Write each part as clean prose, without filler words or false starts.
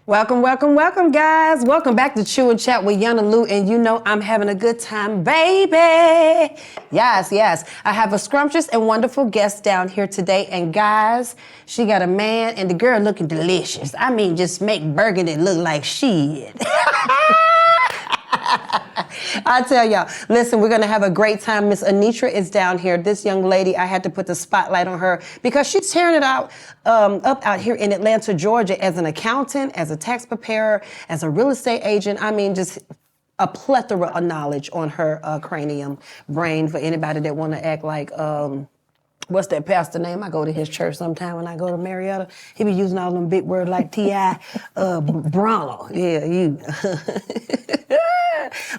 Welcome, welcome, welcome, guys. Welcome back to Chew and Chat with Yana Lou, and you know I'm having a good time, baby. Yes, yes. I have a scrumptious and wonderful guest down here today, and guys, she got a man, and the girl looking delicious. I mean, just make burgundy look like shit. I tell y'all, listen, we're gonna have a great time. Miss Anitra is down here. This young lady, I had to put the spotlight on her because she's tearing it out up out here in Atlanta, Georgia, as an accountant, as a tax preparer, as a real estate agent. I mean, just a plethora of knowledge on her cranium brain for anybody that want to act like what's that pastor name? I go to his church sometime when I go to Marietta. He be using all them big words like T.I. Bronno. Yeah, you.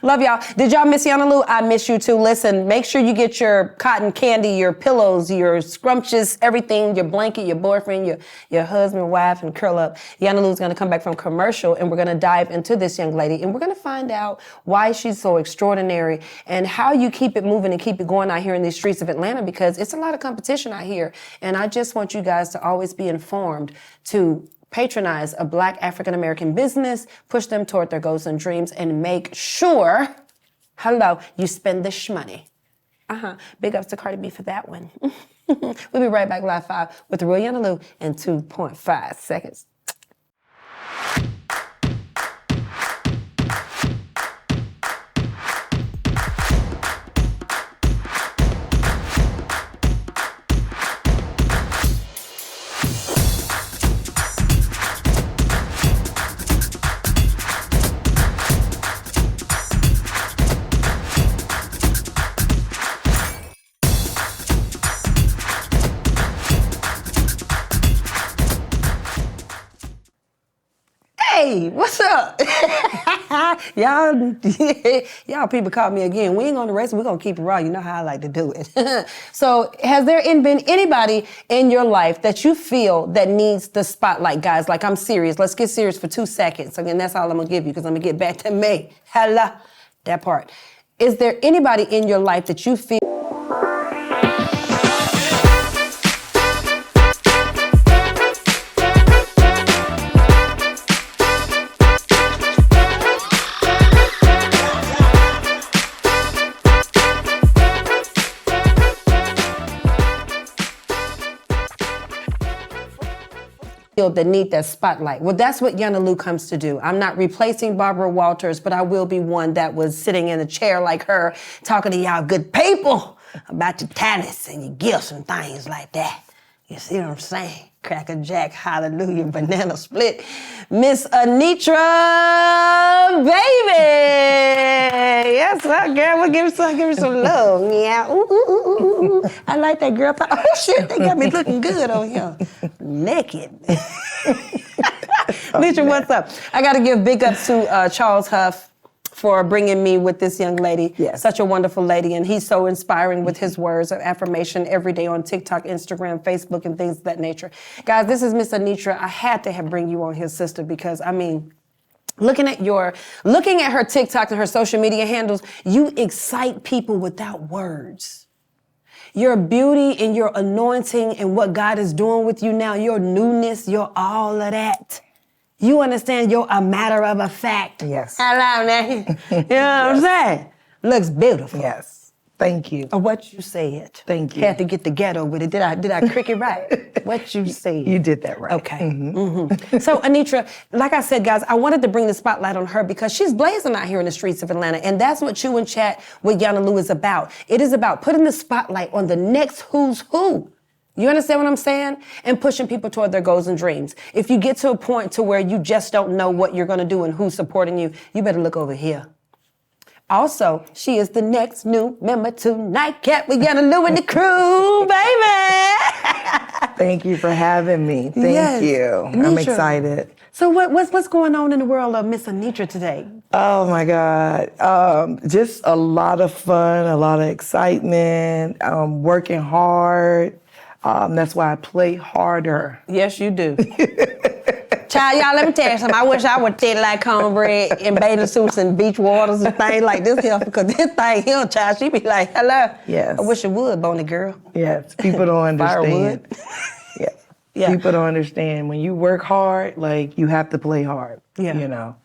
Love y'all. Did y'all miss Yana Lou? I miss you too. Listen, make sure you get your cotton candy, your pillows, your scrumptious, everything, your blanket, your boyfriend, your husband, wife, and curl up. Yana Lou's going to come back from commercial, and we're going to dive into this young lady, and we're going to find out why she's so extraordinary and how you keep it moving and keep it going out here in these streets of Atlanta, because it's a lot of competition out here. And I just want you guys to always be informed to patronize a Black African-American business, push them toward their goals and dreams, and make sure, you spend the shmoney. Big ups to Cardi B for that one. We'll be right back live 5 with the real Yana Lou in 2.5 seconds. Hey, what's up? y'all people caught me again. We ain't gonna race it, we're gonna keep it raw. You know how I like to do it. So has there been anybody in your life that you feel that needs the spotlight, guys? Like, I'm serious. Let's get serious for 2 seconds. Again, that's all I'm gonna give you because I'm gonna get back to me. That part. Is there anybody in your life that you feel that need that spotlight? Well, that's what Yana Lou comes to do. I'm not replacing Barbara Walters, but I will be one that was sitting in a chair like her, talking to y'all good people about your talents and your gifts and things like that. You see what I'm saying? Cracker Jack, hallelujah, banana split. Miss Anitra, baby! Yes, sir, girl. We'll give her some love. Yeah. Ooh, ooh, ooh, ooh, ooh. I like that girl. Oh, shit, they got me looking good on here. Naked. Anitra, what's up? I got to give big ups to Charles Huff for bringing me with this young lady. Yes. Such a wonderful lady, and he's so inspiring with his words of affirmation every day on TikTok, Instagram, Facebook, and things of that nature. Guys, this is Miss Anitra. I had to bring you on here, sister, because, I mean, looking at her TikTok and her social media handles, you excite people without words. Your beauty and your anointing and what God is doing with you now, your newness, your all of that. You understand you're a matter of a fact. Yes. Hello, man. You know what I'm saying? Looks beautiful. Yes. Thank you. What you said. Thank you. Had to get the ghetto with it. Did I crick it right? What you said. You did that right. Okay. Mm-hmm. So, Anitra, like I said, guys, I wanted to bring the spotlight on her because she's blazing out here in the streets of Atlanta, and that's what Chew and Chat with Yana Lou is about. It is about putting the spotlight on the next who's who. You understand what I'm saying? And pushing people toward their goals and dreams. If you get to a point to where you just don't know what you're going to do and who's supporting you, you better look over here. Also, she is the next new member to Nightcap with Yana Lou and the crew, baby. Thank you for having me. Thank you. Anitra. I'm excited. So what's going on in the world of Miss Anitra today? Oh my God. Just a lot of fun, a lot of excitement, working hard. That's why I play harder. Yes, you do. Child, y'all, let me tell you something. I wish I would thick like cornbread in bathing suits and beach waters and things like this here, because this thing here, child, she be like, hello. Yes. I wish it would, bony girl. Yes, people don't understand. Firewood. Yeah. Yeah. People don't understand. When you work hard, like, you have to play hard, Yeah. you know?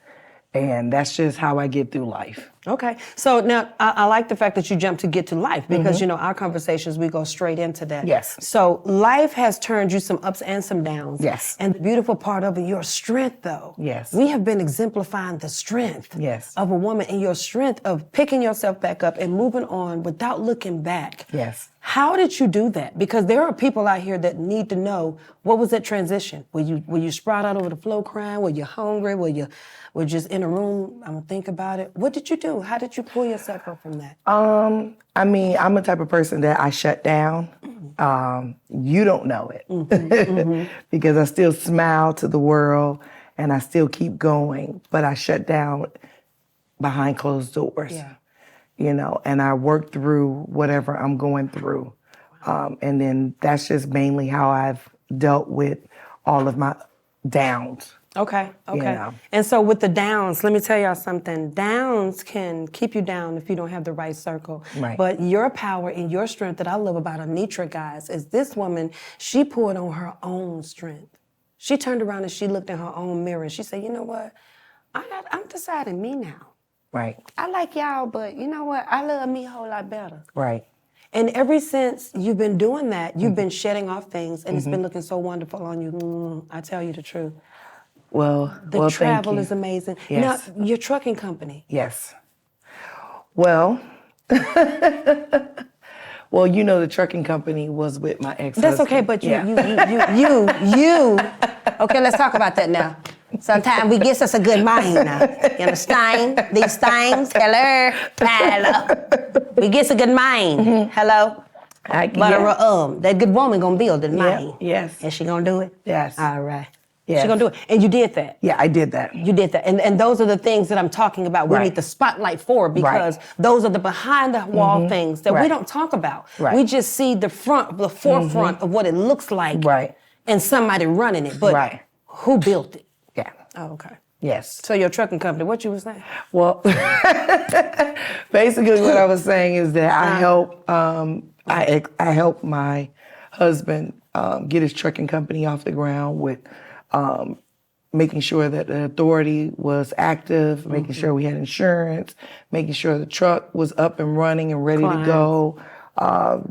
And that's just how I get through life. Okay. So now I like the fact that you jumped to get to life because, our conversations, we go straight into that. Yes. So life has turned you some ups and some downs. Yes. And the beautiful part of it, your strength, though. Yes. We have been exemplifying the strength Yes. of a woman and your strength of picking yourself back up and moving on without looking back. Yes. How did you do that? Because there are people out here that need to know, what was that transition? Were you sprout out over the floor crying? Were you hungry? Were you just in a room? I'm gonna think about it. What did you do? How did you pull yourself up from that? I mean, I'm the type of person that I shut down. You don't know it because I still smile to the world and I still keep going, but I shut down behind closed doors. Yeah. And I work through whatever I'm going through. And then that's just mainly how I've dealt with all of my downs. Okay. Yeah. And so with the downs, let me tell y'all something. Downs can keep you down if you don't have the right circle. Right. But your power and your strength that I love about Anitra, guys, is this woman, she pulled on her own strength. She turned around and she looked in her own mirror and she said, you know what? I'm deciding me now. Right. I like y'all, but you know what? I love me a whole lot better. Right. And ever since you've been doing that, you've been shedding off things, and it's been looking so wonderful on you. I tell you the truth. Well, The travel thank you. is amazing. Yes. Now, your trucking company. Yes. Well, the trucking company was with my ex-husband. That's okay, but you. Okay, let's talk about that now. Sometimes we get us a good mind now. You understand? These things. Hello. We get a good mind. Hello. But that good woman gonna build the mind. Yes. Is she gonna do it? Yes. All right. Yes. She gonna do it. And you did that. Yeah, I did that. You did that. And those are the things that I'm talking about. We Right. need the spotlight for because those are the behind the wall things that we Right. don't talk about. Right. We just see the forefront of what it looks like. Right. And somebody running it. But Right. who built it? Yeah. Oh, okay. Yes. So your trucking company, what you was saying? Well, basically what I was saying is that I helped my husband get his trucking company off the ground with making sure that the authority was active, making sure we had insurance, making sure the truck was up and running and ready to go,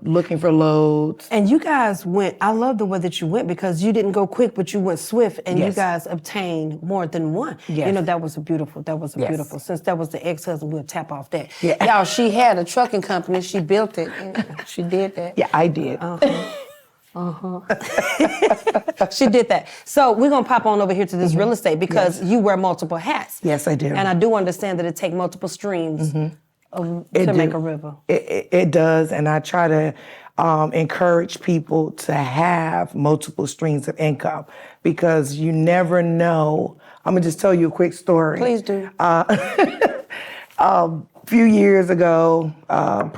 looking for loads. And you guys went, I love the way that you went because you didn't go quick, but you went swift and you Yes. guys obtained more than one. Yes. That was beautiful. Yes. Since that was the ex-husband, we'll tap off that. Yeah. Y'all, she had a trucking company. She built it. She did that. Yeah, I did. She did that. So we're going to pop on over here to this real estate because you wear multiple hats. Yes, I do. And I do understand that it takes multiple streams to make a river. It does, and I try to encourage people to have multiple streams of income because you never know. I'm gonna just tell you a quick story. Please do. A few years ago, a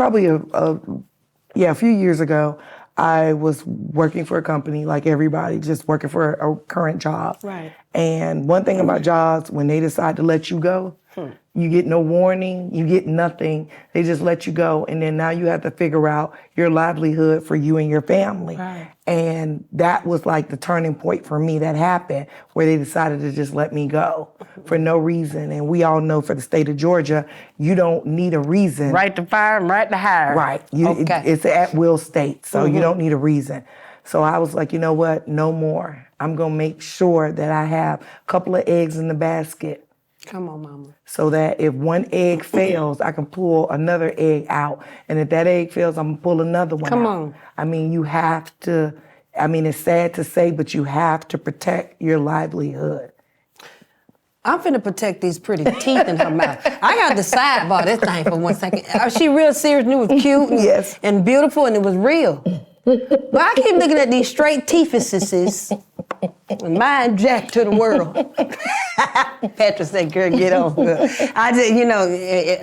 few years ago, I was working for a company like everybody, just working for a current job. Right. And one thing about jobs, when they decide to let you go, you get no warning, you get nothing. They just let you go. And then now you have to figure out your livelihood for you and your family. Right. And that was like the turning point for me that happened where they decided to just let me go for no reason. And we all know for the state of Georgia, you don't need a reason. Right to fire and right to hire. Right. Okay. It's an at-will state, so you don't need a reason. So I was like, you know what? No more. I'm going to make sure that I have a couple of eggs in the basket. Come on, mama. So that if one egg fails, I can pull another egg out. And if that egg fails, I'm going to pull another one out. Come on. I mean, you have to, it's sad to say, but you have to protect your livelihood. I'm finna protect these pretty teeth in her mouth. I got to sidebar this thing for 1 second. She real serious and it was cute and, Yes. and beautiful and it was real. But I keep looking at these straight teethuses and mine jacked to the world. Patrick said, girl, get on. I just,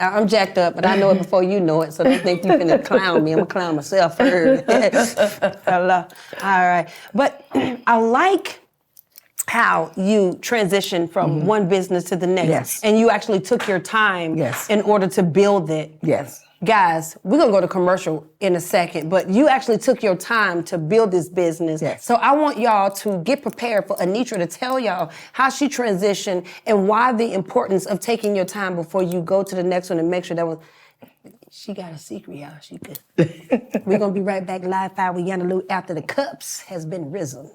I'm jacked up, but I know it before you know it, so don't think you finna clown me. I'm gonna clown myself first. Hello. All right. But I like how you transitioned from one business to the next. Yes. And you actually took your time Yes. in order to build it. Yes. Guys, we're going to go to commercial in a second, but you actually took your time to build this business. Yes. So I want y'all to get prepared for Anitra to tell y'all how she transitioned and why the importance of taking your time before you go to the next one and make sure that one. She got a secret, y'all. She good. We're going to be right back live fire with YANA Lou after the cups has been risen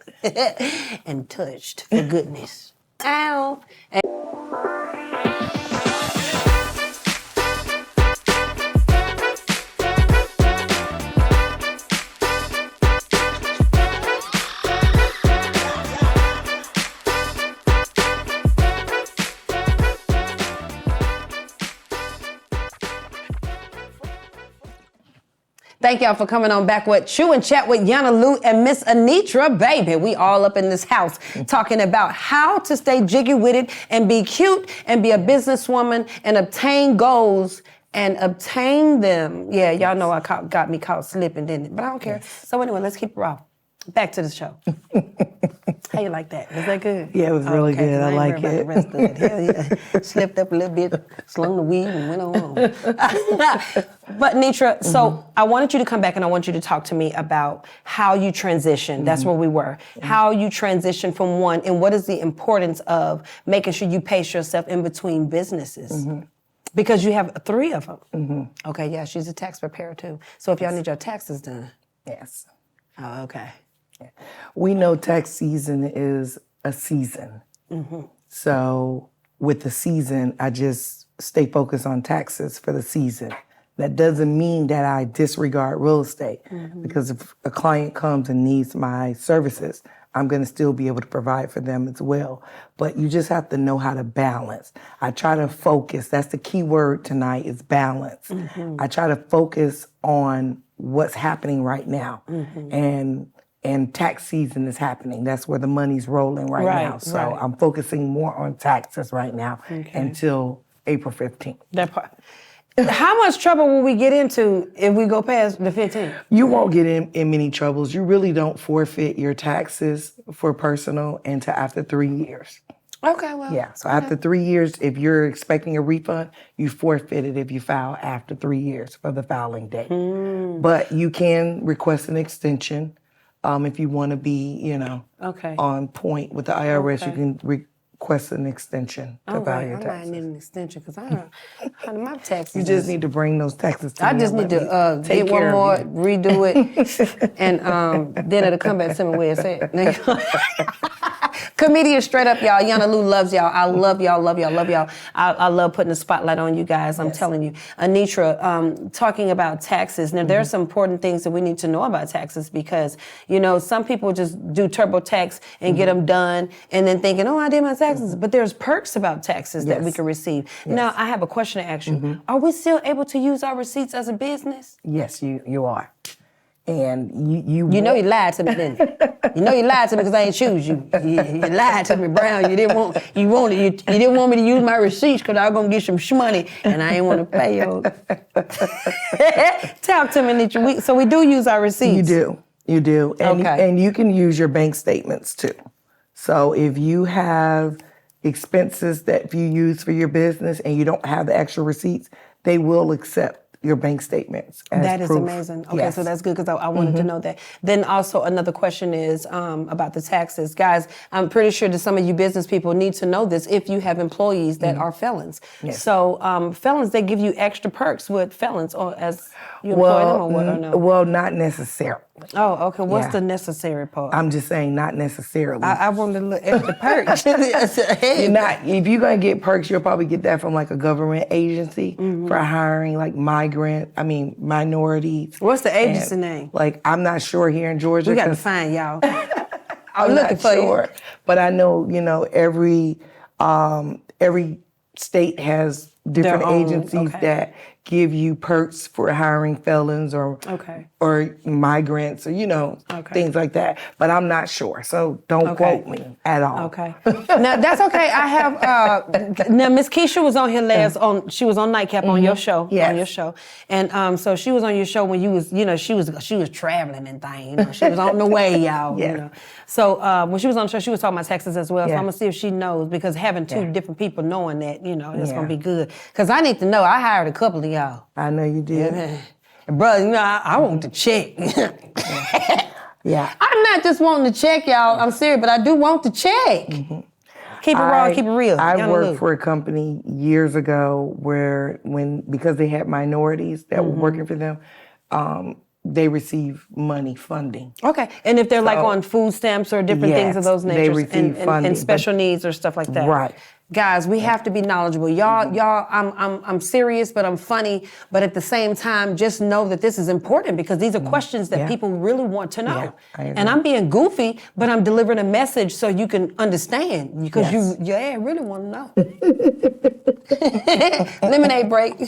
and touched for goodness. Ow. Thank y'all for coming on back with Chew and Chat with YANA Lou and Miss Anitra, baby. We all up in this house talking about how to stay jiggy with it and be cute and be a businesswoman and obtain goals and obtain them. Yeah, y'all know got me caught slipping, didn't it? But I don't care. So anyway, let's keep it raw. Back to the show. How you like that? Was that good? Yeah, it was really good. I like it. The rest of it. Hell yeah. Slipped up a little bit, slung the weed, and went on. But Anitra, so I wanted you to come back and I want you to talk to me about how you transitioned. That's where we were. How you transitioned from one, and what is the importance of making sure you pace yourself in between businesses? Because you have 3 of them. Okay, yeah, she's a tax preparer too. So if y'all need your taxes done. Yes. Oh, okay. We know tax season is a season. So with the season, I just stay focused on taxes for the season. That doesn't mean that I disregard real estate, because if a client comes and needs my services, I'm going to still be able to provide for them as well. But you just have to know how to balance. I try to focus. That's the key word tonight, is balance. I try to focus on what's happening right now. And tax season is happening. That's where the money's rolling right now. So I'm focusing more on taxes right now until April 15th. That part. How much trouble will we get into if we go past the 15th? You won't get in many troubles. You really don't forfeit your taxes for personal until after 3 years. Okay, well. Yeah, so after 3 years, if you're expecting a refund, you forfeit it if you file after 3 years for the filing date. But you can request an extension if you want to be, on point with the IRS. You can request an extension to file your I might taxes. need an extension because I don't my taxes. You just need to bring those taxes to me. I just need to get one more, redo it, and then it'll come back to me where it's at. Comedian straight up, y'all. YANA Lou loves y'all. I love y'all, love y'all, love y'all. I love putting the spotlight on you guys. I'm telling you. Anitra, talking about taxes. Now, there are some important things that we need to know about taxes because, some people just do TurboTax and get them done and then thinking, oh, I did my taxes. But there's perks about taxes that we can receive. Now, I have a question to ask you. Are we still able to use our receipts as a business? Yes, you are. And you know you lied to me, didn't you? You know you lied to me because I ain't choose you. You lied to me, Brown. You didn't want me to use my receipts because I was gonna get some shmoney and I ain't want to pay you. Talk to me, Anitra. So we do use our receipts. You do. And you can use your bank statements too. So if you have expenses that you use for your business and you don't have the extra receipts, they will accept your bank statements as That is proof. amazing. Okay, so that's good because I wanted to know that. Then also another question is about the taxes. Guys, I'm pretty sure that some of you business people need to know this if you have employees that are felons. Yes. So felons, they give you extra perks with felons or as you employ them or what or no? Well, not necessarily. Oh, okay. What's the necessary part? I'm just saying not necessarily. I wanted a little extra perks. You're not. If you're going to get perks, you'll probably get that from like a government agency for hiring like minorities. What's the agency name? Like, I'm not sure here in Georgia. We got to find y'all. I'm looking for you. But I know, every state has different agencies that give you perks for hiring felons or migrants or, things like that. But I'm not sure. So don't quote me at all. Okay. Now, that's okay. I have, now, Miss Keisha was on here she was on Nightcap on your show. Yes. On your show. And so she was on your show when you was, she was traveling and things. She was on the way, y'all. Yeah. So when she was on the show, she was talking about taxes as well. So I'm going to see if she knows because having two different people knowing that, it's going to be good. Because I need to know. I hired a couple of y'all. I know you did. And brother, you know, I want the check. Yeah. I'm not just wanting the check, y'all. I'm serious, but I do want the check. Keep it raw, keep it real. I worked for a company years ago where because they had minorities that were working for them, they receive money funding. Okay, and if they're like on food stamps or different things of those they natures receive funding, and special needs or stuff like that. Right. Guys, we have to be knowledgeable. Y'all, I'm serious, but I'm funny. But at the same time, just know that this is important because these are questions that people really want to know. Yeah, I agree. And I'm being goofy, but I'm delivering a message so you can understand because you really want to know. Lemonade break.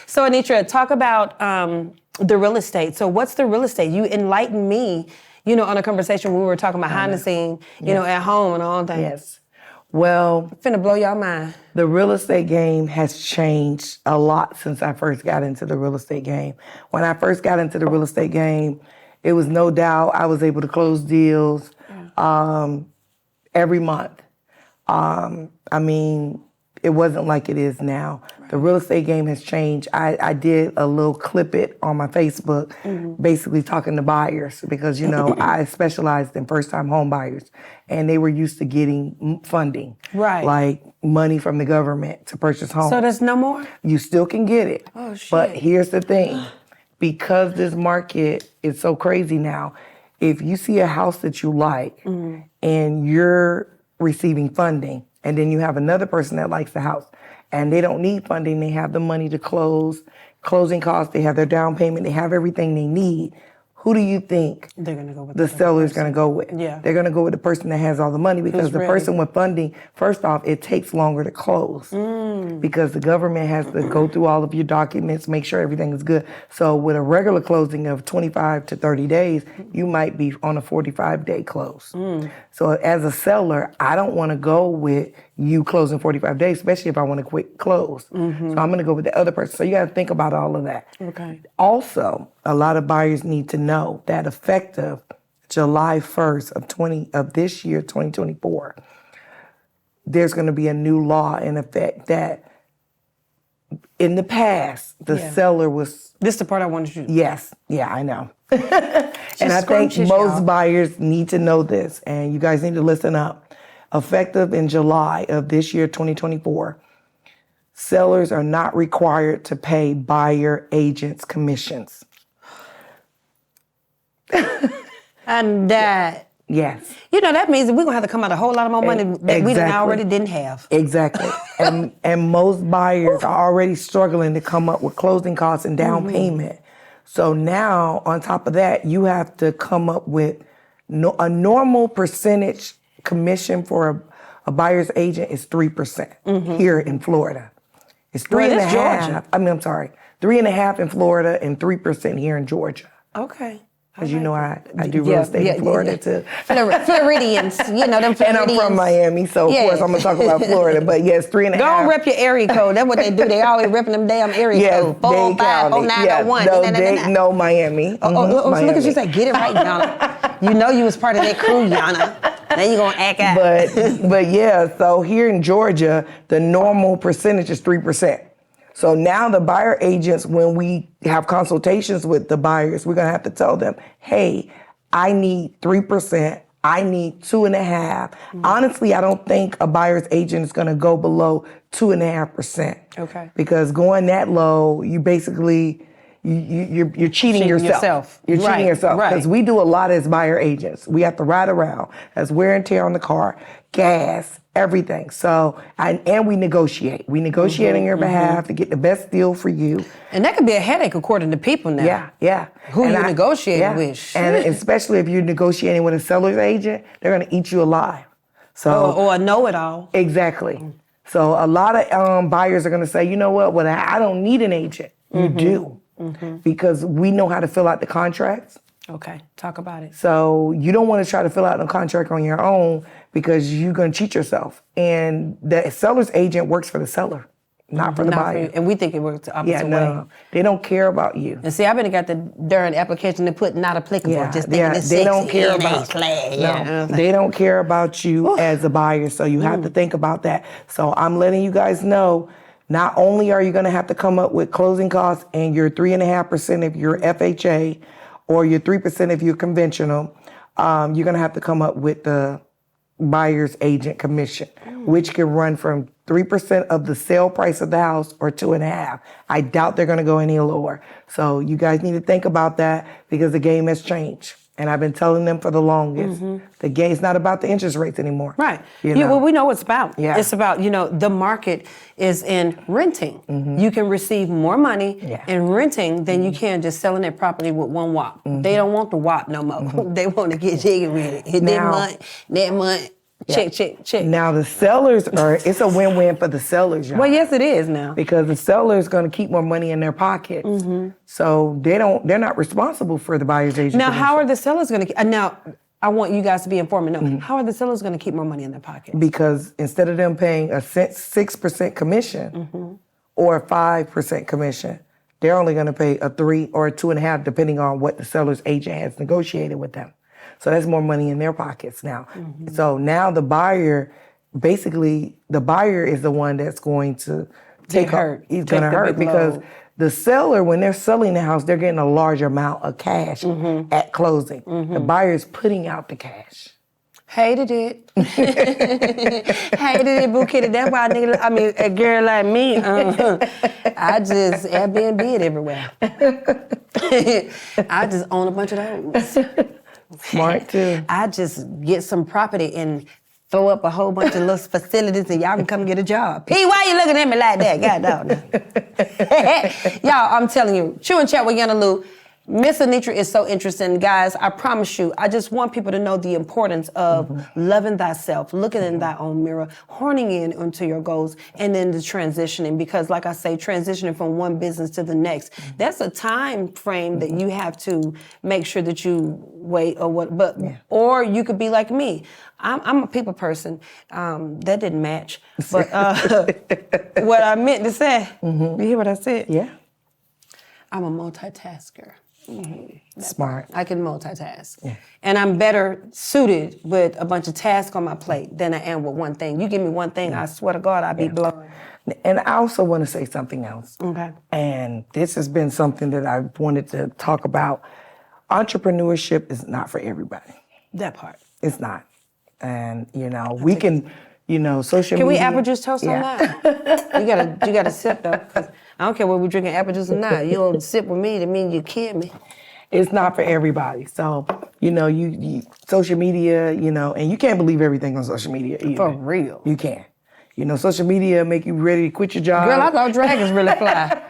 So Anitra, talk about the real estate. So what's the real estate? You enlightened me, you know, on a conversation we were talking about behind the scene, you know, at home and all that. Yes. Well, Finna blow y'all mind. the real estate game has changed a lot since I first got into the real estate game. When I first got into the real estate game, it was no doubt I was able to close deals every month. I mean, it wasn't like it is now. The real estate game has changed. I did a little clip it on my Facebook, basically talking to buyers because, you know, I specialized in first-time home buyers and they were used to getting funding. Right. Like money from the government to purchase homes. So there's no more? You still can get it. Oh, shit. But here's the thing. Because this market is so crazy now, if you see a house that you like and you're receiving funding, and then you have another person that likes the house and they don't need funding, they have the money to close, closing costs, they have their down payment, they have everything they need. Who do you think They're gonna go with the seller's gonna go with? Yeah. They're gonna go with the person that has all the money because Who's the ready. person with funding, first off, it takes longer to close because the government has to go through all of your documents, make sure everything is good. So with a regular closing of 25 to 30 days, you might be on a 45-day close. So as a seller, I don't wanna go with you closing 45 days, especially if I want a quick close. So I'm gonna go with the other person. So you gotta think about all of that. Okay. Also, a lot of buyers need to know that effective July 1st of this year, 2024, there's gonna be a new law in effect that in the past, the seller was... This is the part I wanted you to... Yes, yeah, I know. And I think scrumptious, most y'all. buyers need to know this, and you guys need to listen up. Effective in July of this year, 2024, sellers are not required to pay buyer agents commissions. And that... Yes. You know, that means that we're gonna have to come out a whole lot of more money that we done already didn't have. Exactly. and most buyers are already struggling to come up with closing costs and down payment. So now, on top of that, you have to come up with a normal percentage commission for a buyer's agent is 3% here in Florida. It's 3.5. Georgia. I'm sorry, 3.5 in Florida and 3% here in Georgia. Okay. Because you know I do real estate in Florida too. Floridians, you know them Floridians. And I'm from Miami, so of course I'm gonna talk about Florida. But yes, 3.5. Go and rep your area code. That's what they do. They always repping them damn area code. 405, 0901. No, Dade, no, Miami. So Miami. look at you say, get it right, Yana. You know you was part of that crew, Yana. Now you gonna act out. But yeah, so here in Georgia, the normal percentage is 3%. So now the buyer agents, when we have consultations with the buyers, we're gonna have to tell them, hey, I need 3%, I need 2.5%. Honestly, I don't think a buyer's agent is gonna go below 2.5%. Okay. Because going that low, you basically, you're cheating yourself. You're cheating yourself. Because we do a lot as buyer agents. We have to ride around. That's wear and tear on the car, gas, everything. So, and we negotiate. We negotiate on your behalf to get the best deal for you. And that could be a headache according to people now. Yeah. Who you negotiating with. Shit. And especially if you're negotiating with a seller's agent, they're gonna eat you alive. So or a know-it-all. Exactly. So a lot of buyers are gonna say, you know what, well, I don't need an agent. You do. Because we know how to fill out the contracts. Okay, talk about it. So you don't want to try to fill out a contract on your own because you're going to cheat yourself. And the seller's agent works for the seller, not for the Not for buyer. you. And we think it works the opposite Yeah, way. no, they don't care about you. And see, I've been got the darn application to put not applicable. Yeah, Just thinking it's they sexy. don't care It ain't about. class. No, they don't care about you as a buyer. So you have to think about that. So I'm letting you guys know. Not only are you going to have to come up with closing costs and your 3.5% if you're FHA, or your 3% if you're conventional, you're going to have to come up with the buyer's agent commission, which can run from 3% of the sale price of the house or 2.5%. I doubt they're going to go any lower. So you guys need to think about that because the game has changed. And I've been telling them for the longest, the game's not about the interest rates anymore. Right. You Yeah, know? well, we know what it's about. Yeah. It's about, the market is in renting. You can receive more money in renting than you can just selling that property with one WAP. They don't want the WAP no more. They want to get jiggy with it. Hit that month, check. Now the sellers it's a win-win for the sellers, y'all. Well, yes, it is now. Because the seller is going to keep more money in their pockets. So they're not responsible for the buyer's agent Now, commission. how are the sellers going to? Now, I want you guys to be informed and know how are the sellers going to keep more money in their pocket? Because instead of them paying a 6% commission or a 5% commission, they're only going to pay a 3 or a 2.5, depending on what the seller's agent has negotiated with them. So that's more money in their pockets now. So now the buyer is the one that's going to take hurt. He's going to hurt because the seller, when they're selling the house, they're getting a large amount of cash at closing. The buyer is putting out the cash. Hated it. Hated it, Boo Kitty. That's why a girl like me, I just Airbnb it everywhere. I just own a bunch of those. Smart too. I just get some property and throw up a whole bunch of little facilities and y'all can come get a job. P, why you looking at me like that? God dog. Y'all, I'm telling you, Chew and Chat with Yana Lou. Miss Anitra is so interesting. Guys, I promise you, I just want people to know the importance of loving thyself, looking in thy own mirror, horning in into your goals, and then the transitioning. Because like I say, transitioning from one business to the next, that's a time frame that you have to make sure that you wait or what. But or you could be like me. I'm a people person. That didn't match. But what I meant to say, you hear what I said? Yeah. I'm a multitasker. Smart. I can multitask. Yeah. And I'm better suited with a bunch of tasks on my plate than I am with one thing. You give me one thing, I swear to God, I'll be blown. And I also want to say something else. Okay. And this has been something that I wanted to talk about. Entrepreneurship is not for everybody. That part. It's not. And, we can, social media. Can we apple juice toast on that? You gotta sip though. 'Cause I don't care whether we're drinking apple juice or not. You don't sip with me, that means you kill me. It's not for everybody. So, you social media, and you can't believe everything on social media either. For real. You can't. Social media make you ready to quit your job. Girl, I thought dragons really fly.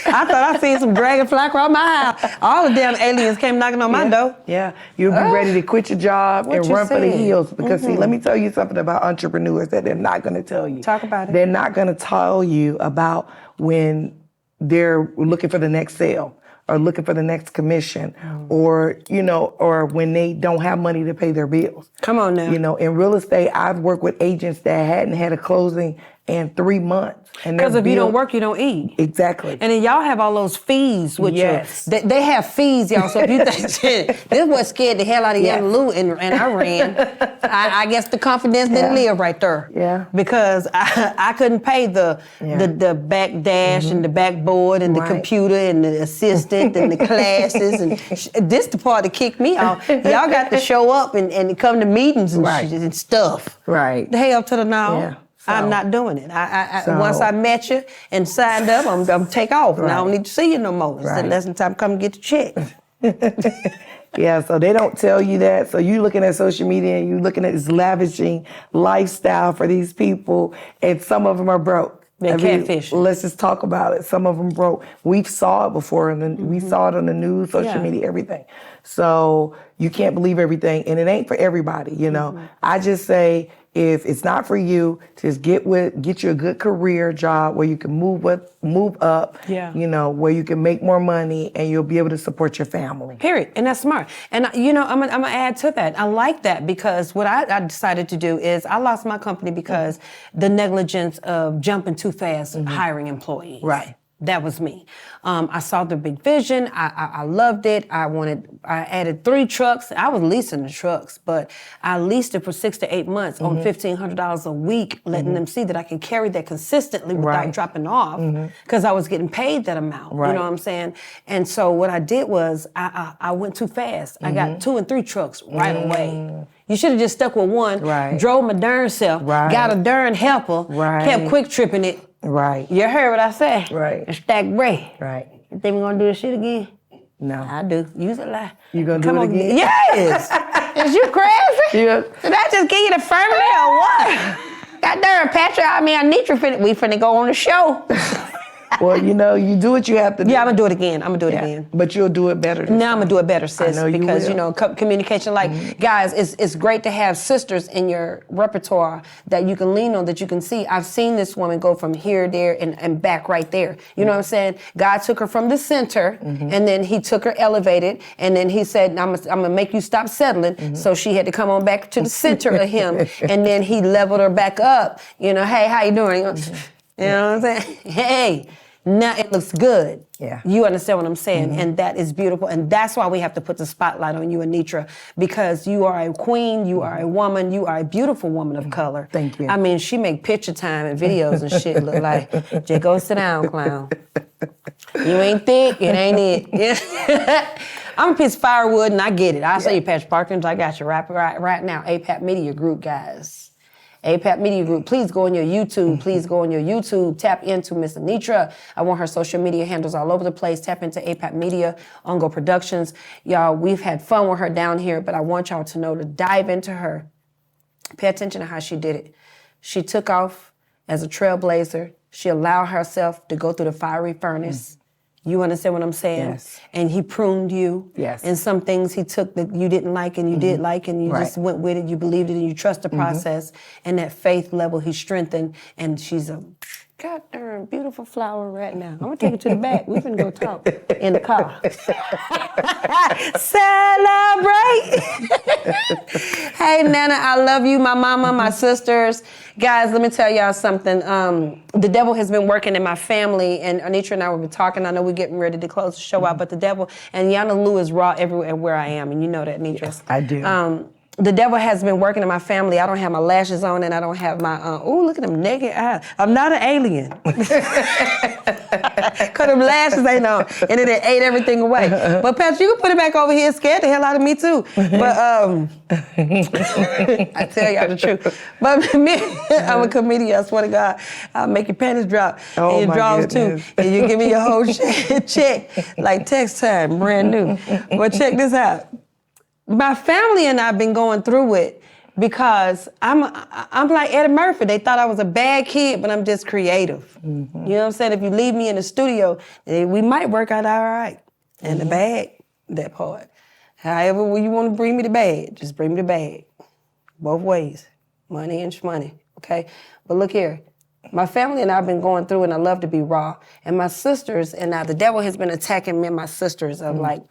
I thought I seen some dragonfly across my house. All the damn aliens came knocking on my door. Yeah, you'll be ready to quit your job and you run for the said. hills. Because see, let me tell you something about entrepreneurs that they're not going to tell you. Talk about it. They're not going to tell you about when they're looking for the next sale or looking for the next commission or when they don't have money to pay their bills. Come on now. In real estate, I've worked with agents that hadn't had a closing in 3 months. Because if you don't work, you don't eat. Exactly. And then y'all have all those fees with Yes. you. They have fees, y'all. So if you think, shit, this was scared the hell out of Yana Lou, and I ran. I guess the confidence didn't live right there. Yeah. Because I couldn't pay the back dash and the backboard and the computer and the assistant and the classes. And this the part that kicked me off. Y'all got to show up and come to meetings and, and stuff. Right. The hell to the no. Yeah. I'm not doing it. Once I met you and signed up, I'm take off. And I don't need to see you no more. It's the lesson time. Come get the check. Yeah, so they don't tell you that. So you looking at social media and you looking at this lavishing lifestyle for these people, and some of them are broke. They're catfishing. Let's just talk about it. Some of them broke. We saw it before, and we saw it on the news, social media, everything. So you can't believe everything, and it ain't for everybody. I just say, if it's not for you, just get you a good career job where you can move up, Yeah. where you can make more money and you'll be able to support your family. Period. And that's smart. And, I'm gonna add to that. I like that because what I decided to do is I lost my company because the negligence of jumping too fast hiring employees. Right. That was me. I saw the big vision. I loved it. I added 3 trucks. I was leasing the trucks, but I leased it for 6 to 8 months on $1,500 a week, letting them see that I can carry that consistently without dropping off because I was getting paid that amount. Right. You know what I'm saying? And so what I did was I went too fast. I got 2 and 3 trucks right away. You should have just stuck with one, drove my darn self, got a darn helper, kept quick tripping it. Right. You heard what I said? Right. And stack bread. Right. You think we're gonna do this shit again? No. I do. Use a lie. You gonna do it again? Yes. Is you crazy? Yeah. Did I just give you the firmly or what? God darn, Patrick, Anitra, we finna go on the show. Well, you do what you have to do. Yeah, I'm gonna do it again. I'm gonna do it again. But you'll do it better. Now I'm gonna do it better, sis. I know you because will. Communication. Like guys, it's great to have sisters in your repertoire that you can lean on, that you can see. I've seen this woman go from here, there, and back right there. You know what I'm saying? God took her from the center, and then He took her elevated, and then He said, "I'm gonna make you stop settling." So she had to come on back to the center of Him, and then He leveled her back up. Hey, how you doing? You know what I'm saying? Hey. Now it looks good. Yeah. You understand what I'm saying? And that is beautiful. And that's why we have to put the spotlight on you, Anitra, because you are a queen, you are a woman, you are a beautiful woman of color. Thank you. She make picture time and videos and shit look like, just go sit down, clown. You ain't thick, it ain't it. I'm a piece of firewood and I get it. I'll say you, Patrick Parkins, I got you right now. APAP Media Group, guys. APAP Media Group, please go on your YouTube. Please go on your YouTube. Tap into Miss Anitra. I want her social media handles all over the place. Tap into APAP Media, Ongo Productions. Y'all, we've had fun with her down here, but I want y'all to know to dive into her. Pay attention to how she did it. She took off as a trailblazer. She allowed herself to go through the fiery furnace. You understand what I'm saying? Yes. And He pruned you. Yes. And some things He took that you didn't like and you did like, and you just went with it. You believed it and you trust the process. And that faith level He strengthened. And she's a goddamn beautiful flower right now. I'm gonna take it to the back. We finna go talk in the car. Celebrate. Hey, Nana, I love you, my mama, my sisters. Guys, let me tell y'all something. The devil has been working in my family, and Anitra and I have been talking. I know we're getting ready to close the show out, but the devil, and YANA Lou is raw everywhere where I am, and you know that, Anitra. Yes, I do. The devil has been working in my family. I don't have my lashes on, and I don't have my, look at them naked eyes. I'm not an alien. Because them lashes ain't on, and it ate everything away. But Patrick, you can put it back over here. It scared the hell out of me too. But I tell y'all the truth. But me, I'm a comedian, I swear to God. I'll make your panties drop, Oh, and your my drawers goodness. too. And you give me your whole check, like text time, brand new. But check this out. My family and I have been going through it because I'm like Eddie Murphy. They thought I was a bad kid, but I'm just creative. You know what I'm saying? If you leave me in the studio, we might work out all right. And the bag, that part. However you want to bring me the bag, just bring me the bag. Both ways, money and shmoney, okay? But look here. My family and I have been going through it, and I love to be raw. And my sisters and I, the devil has been attacking me and my sisters of like,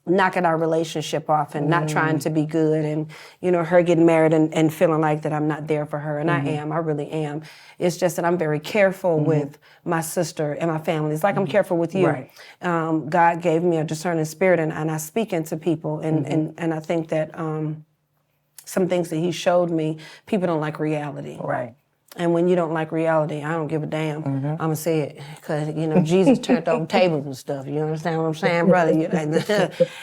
knocking our relationship off and not trying to be good, and her getting married and feeling like that I'm not there for her, and I really am. It's just that I'm very careful with my sister and my family. It's like I'm careful with you. Right. God gave me a discerning spirit, and I speak into people, and I think that some things that He showed me, people don't like reality. Right. And when you don't like reality, I don't give a damn. I'm gonna say it, because Jesus turned over tables and stuff. You understand what I'm saying, brother?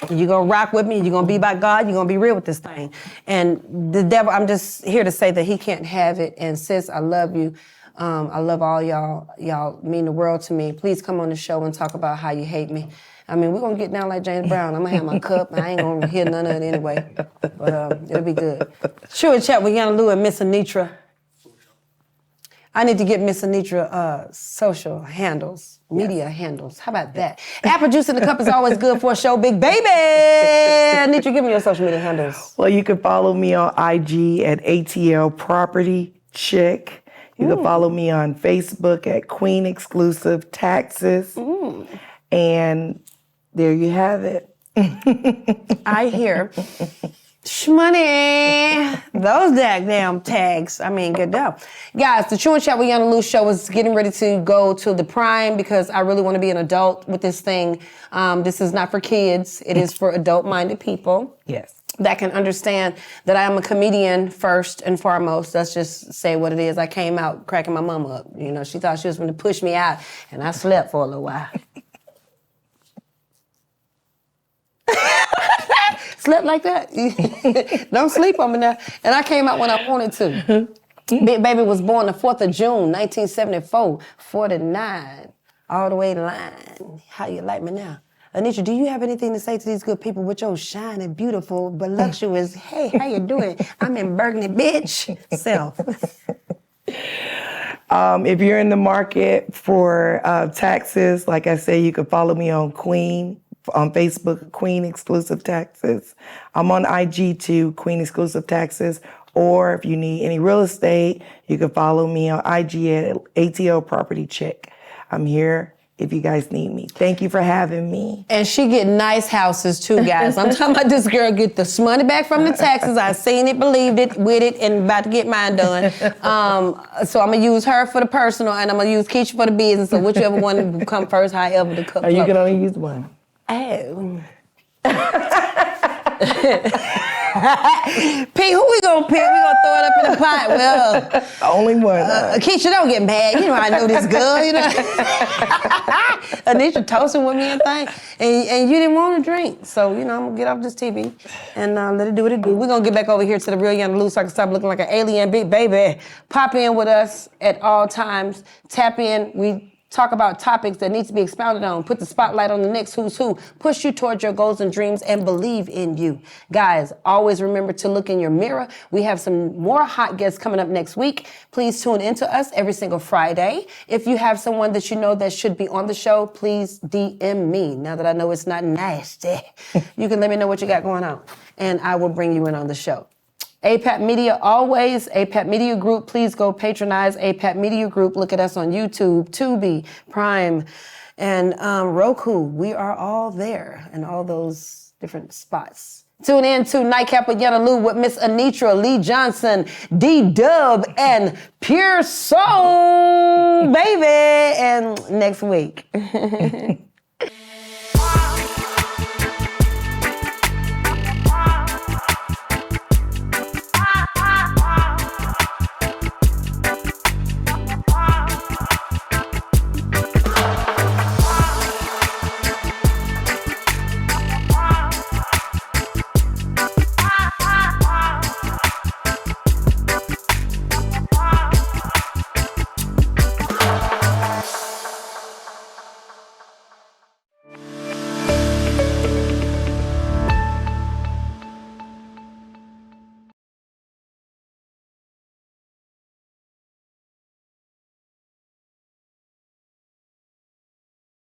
You gonna rock with me. You're gonna be by God. You're gonna be real with this thing. And the devil, I'm just here to say that he can't have it. And sis, I love you. I love all y'all. Y'all mean the world to me. Please come on the show and talk about how you hate me. We're gonna get down like James Brown. I'm gonna have my cup. I ain't gonna hear none of it anyway. But it'll be good. Sure, and chat with YANA Lou and Miss Anitra. I need to get Miss Anitra social handles. media handles. How about that? Apple juice in the cup is always good for a show, big baby. Anitra, give me your social media handles. Well, you can follow me on IG at ATL Property Chick. You can follow me on Facebook at Queen Exclusive Taxes. And there you have it. I hear. Shmoney. Those damn tags. I mean, good job. Guys, the True and Chat with Yana Lou show is getting ready to go to the prime because I really want to be an adult with this thing. This is not for kids. It is for adult-minded people. Yes. That can understand that I am a comedian first and foremost. Let's just say what it is. I came out cracking my mama up. You know, she thought she was going to push me out, and I slept for a little while. Slept like that. Don't sleep on me now. And I came out when I wanted to. Big Baby was born the 4th of June, 1974, 49, all the way to line. How you like me now? Anitra, do you have anything to say to these good people with your shining, beautiful, voluptuous, hey, how you doing? I'm in Burgundy, bitch, self. If you're in the market for taxes, like I say, you can follow me on Facebook, Queen Exclusive Taxes. I'm on IG too, Queen Exclusive Taxes. Or if you need any real estate, you can follow me on IG at ATL Property Chick. I'm here if you guys need me. Thank you for having me. And she get nice houses too, guys. I'm talking about this girl get the money back from the taxes. I seen it, believed it, with it, and about to get mine done. So I'm gonna use her for the personal, and I'm gonna use Keisha for the business. So whichever one come first, however the cup. You can only use one. Oh. P, who we gonna pick? We gonna throw it up in the pot. Well, only one. Keisha, don't get mad. You know I know this girl. You know, Anitra toasting with me and thing, and you didn't want to drink. So you know I'm gonna get off this TV and let it do what it do. We're gonna get back over here to the real Yana Lou so I can stop looking like an alien, big baby. Pop in with us at all times. Tap in. We talk about topics that need to be expounded on, put the spotlight on the next who's who, push you towards your goals and dreams, and believe in you. Guys, always remember to look in your mirror. We have some more hot guests coming up next week. Please tune into us every single Friday. If you have someone that you know that should be on the show, please DM me. Now that I know it's not nasty, you can let me know what you got going on, and I will bring you in on the show. APAP Media, always. APAP Media Group, please go patronize APAP Media Group. Look at us on YouTube, Tubi, Prime, and Roku. We are all there in all those different spots. Tune in to Nightcap with Yana Lou with Miss Anitra, Lee Johnson, D-Dub, and Pure Soul, baby. And next week.